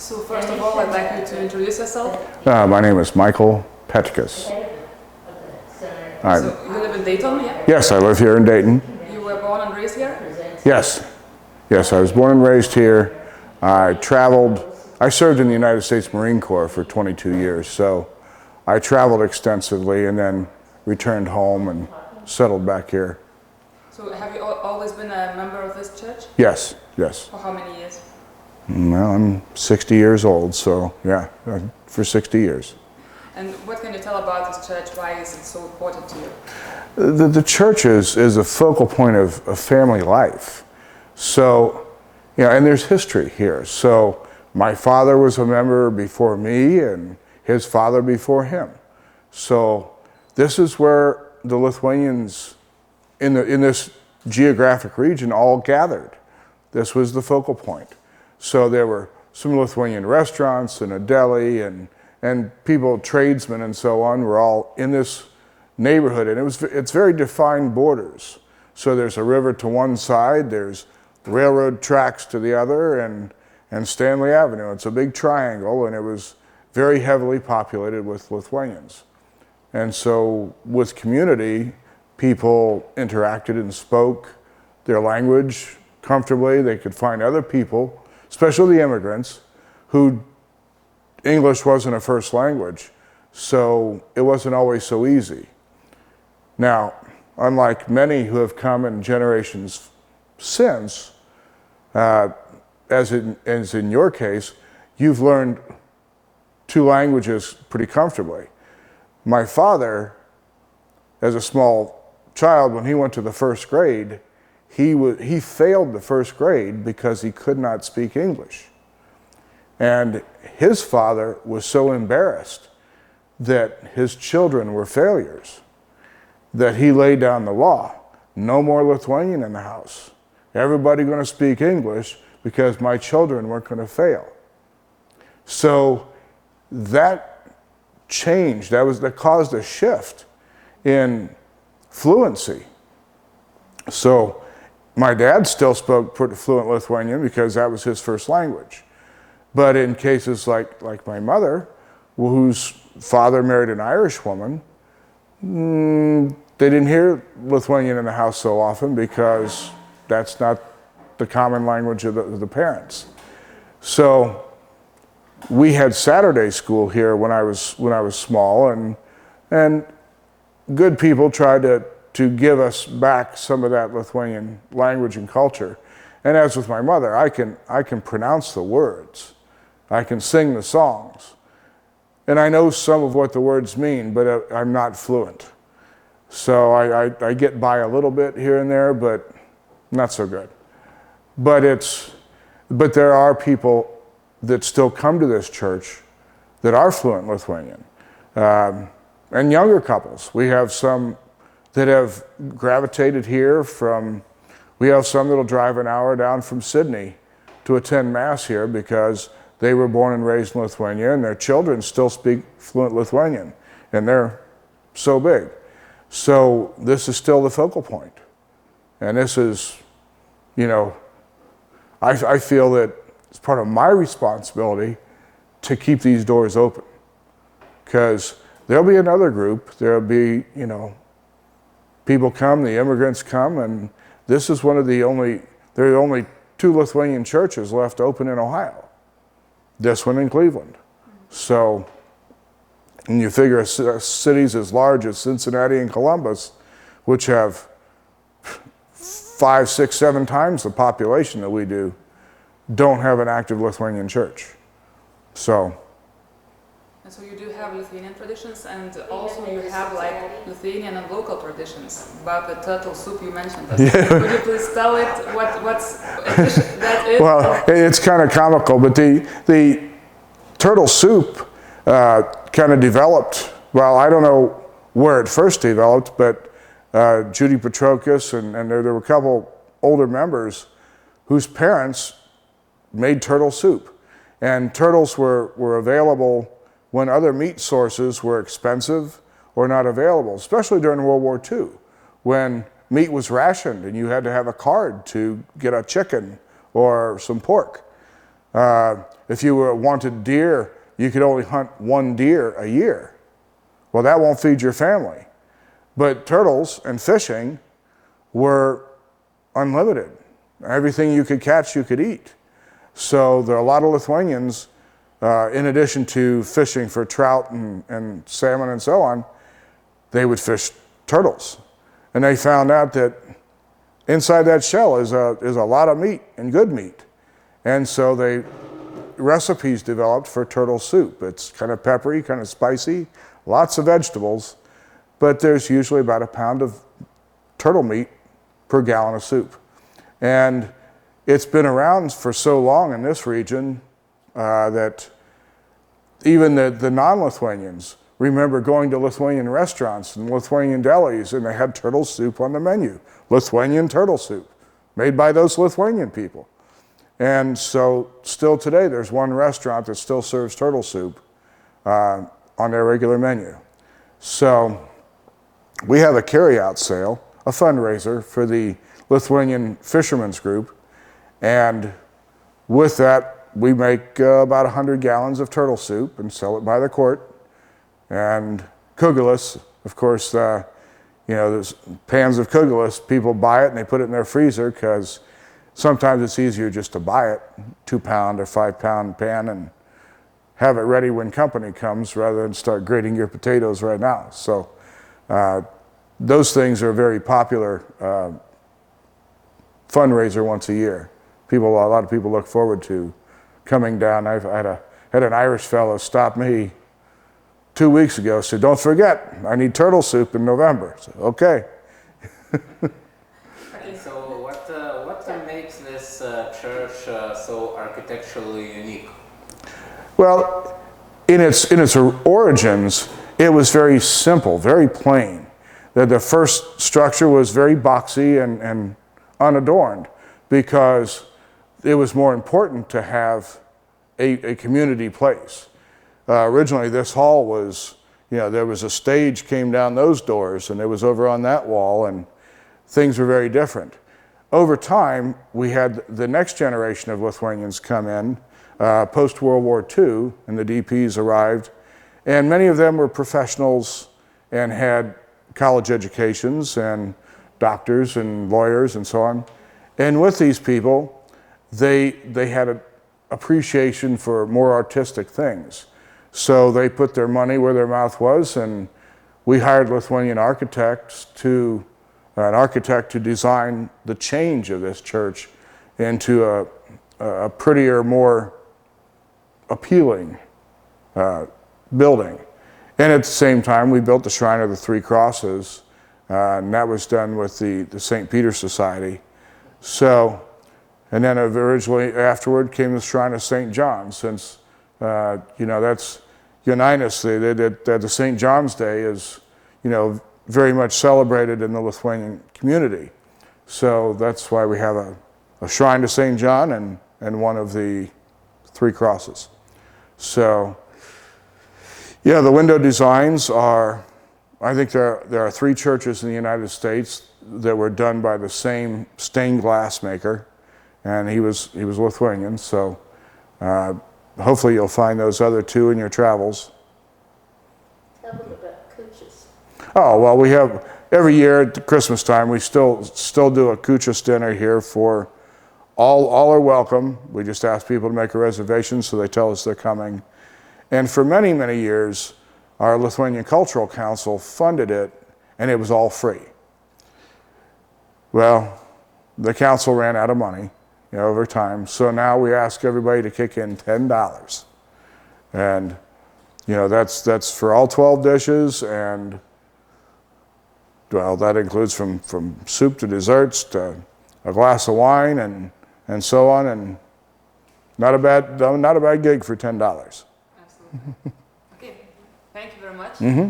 So first of all, I'd like you to introduce yourself. My name is Michael Petkus. So you live in Dayton, yeah? Yes, I live here in Dayton. You were born and raised here? Yes. Yes, I was born and raised here. I served in the United States Marine Corps for 22 years, so I traveled extensively and then returned home and settled back here. So have you always been a member of this church? Yes, yes. For how many years? Well, I'm 60 years old, so yeah, for 60 years. And what can you tell about this church? Why is it so important to you? The church is a focal point of family life. So, and there's history here. So my father was a member before me and his father before him. So this is where the Lithuanians in this geographic region all gathered. This was the focal point. So there were some Lithuanian restaurants and a deli and people, tradesmen and so on, were all in this neighborhood. And it's very defined borders. So there's a river to one side, there's railroad tracks to the other, and Stanley Avenue. It's a big triangle, and it was very heavily populated with Lithuanians. And so with community, people interacted and spoke their language comfortably. They could find other people, especially the immigrants, who English wasn't a first language, so it wasn't always so easy. Now, unlike many who have come in generations since, as in your case, you've learned two languages pretty comfortably. My father, as a small child, when he went to the first grade, he failed the first grade because he could not speak English. And his father was so embarrassed that his children were failures that he laid down the law. No more Lithuanian in the house. Everybody going to speak English because my children weren't going to fail. So that changed, that caused a shift in fluency. So my dad still spoke pretty fluent Lithuanian because that was his first language. But in cases like my mother, whose father married an Irish woman, they didn't hear Lithuanian in the house so often because that's not the common language of the parents. So we had Saturday school here when I was small, and good people tried to give us back some of that Lithuanian language and culture. And as with my mother, I can pronounce the words. I can sing the songs. And I know some of what the words mean, but I'm not fluent. So I get by a little bit here and there, but not so good. But there are people that still come to this church that are fluent Lithuanian. And younger couples. We have some that have gravitated here we have some that'll drive an hour down from Sydney to attend Mass here because they were born and raised in Lithuania, and their children still speak fluent Lithuanian, and they're so big. So this is still the focal point. And this is, I feel that it's part of my responsibility to keep these doors open. Because there'll be another group, there'll be, people come, the immigrants come, and this is there are only 2 Lithuanian churches left open in Ohio. This one in Cleveland. So, and you figure cities as large as Cincinnati and Columbus, which have 5, 6, 7 times the population that we do, don't have an active Lithuanian church. So. And so you do have Lithuanian traditions, and also you have Lithuanian and local traditions. About the turtle soup you mentioned. Yeah. Could you please tell it what's that is? Well, it's kind of comical, but the turtle soup kind of developed. Well, I don't know where it first developed, but Judy Petkus and there were a couple older members whose parents made turtle soup, and turtles were available when other meat sources were expensive or not available, especially during World War II, when meat was rationed and you had to have a card to get a chicken or some pork. If you wanted deer, you could only hunt one deer a year. Well, that won't feed your family. But turtles and fishing were unlimited. Everything you could catch, you could eat. So there are a lot of Lithuanians, in addition to fishing for trout and salmon and so on, they would fish turtles. And they found out that inside that shell is a lot of meat, and good meat. And so recipes developed for turtle soup. It's kind of peppery, kind of spicy, lots of vegetables, but there's usually about a pound of turtle meat per gallon of soup. And it's been around for so long in this region that even the non-Lithuanians remember going to Lithuanian restaurants and Lithuanian delis, and they had turtle soup on the menu. Lithuanian turtle soup, made by those Lithuanian people. And so still today, there's one restaurant that still serves turtle soup on their regular menu. So we have a carry-out sale, a fundraiser for the Lithuanian Fishermen's Group. And with that, we make about 100 gallons of turtle soup and sell it by the quart. And kugelis, of course, there's pans of kugelis, people buy it and they put it in their freezer because sometimes it's easier just to buy it, 2-pound or 5-pound pan, and have it ready when company comes rather than start grating your potatoes right now. So those things are a very popular fundraiser once a year. A lot of people look forward to coming down. I had an Irish fellow stop me 2 weeks ago, said, "Don't forget, I need turtle soup in November." So, okay. And so what makes this church so architecturally unique? Well, in its origins, it was very simple, very plain. The first structure was very boxy and unadorned because it was more important to have a community place. Originally, this hall was, there was a stage came down those doors, and it was over on that wall, and things were very different. Over time, we had the next generation of Lithuanians come in, post-World War II, and the DPs arrived, and many of them were professionals and had college educations and doctors and lawyers and so on. And with these people, they had an appreciation for more artistic things. So they put their money where their mouth was, and we hired Lithuanian architects an architect to design the change of this church into a prettier, more appealing building. And at the same time, we built the Shrine of the Three Crosses, and that was done with the St. Peter Society. So, and then originally afterward came the Shrine of St. John, since, that's Žemaitis, the St. John's Day is, very much celebrated in the Lithuanian community. So that's why we have a shrine to St. John and one of the Three Crosses. So, yeah, the window designs I think there are 3 churches in the United States that were done by the same stained glass maker, and he was Lithuanian, so hopefully you'll find those other 2 in your travels. Tell them about kuchas. Oh, well, we have, every year at Christmas time, we still do a kuchas dinner here for, all are welcome. We just ask people to make a reservation so they tell us they're coming. And for many, many years, our Lithuanian Cultural Council funded it, and it was all free. Well, the council ran out of money, over time, so now we ask everybody to kick in $10. And, that's for all 12 dishes, and, well, that includes from soup to desserts to a glass of wine and so on, and not a bad gig for $10. Absolutely. Okay, thank you very much. Mm-hmm.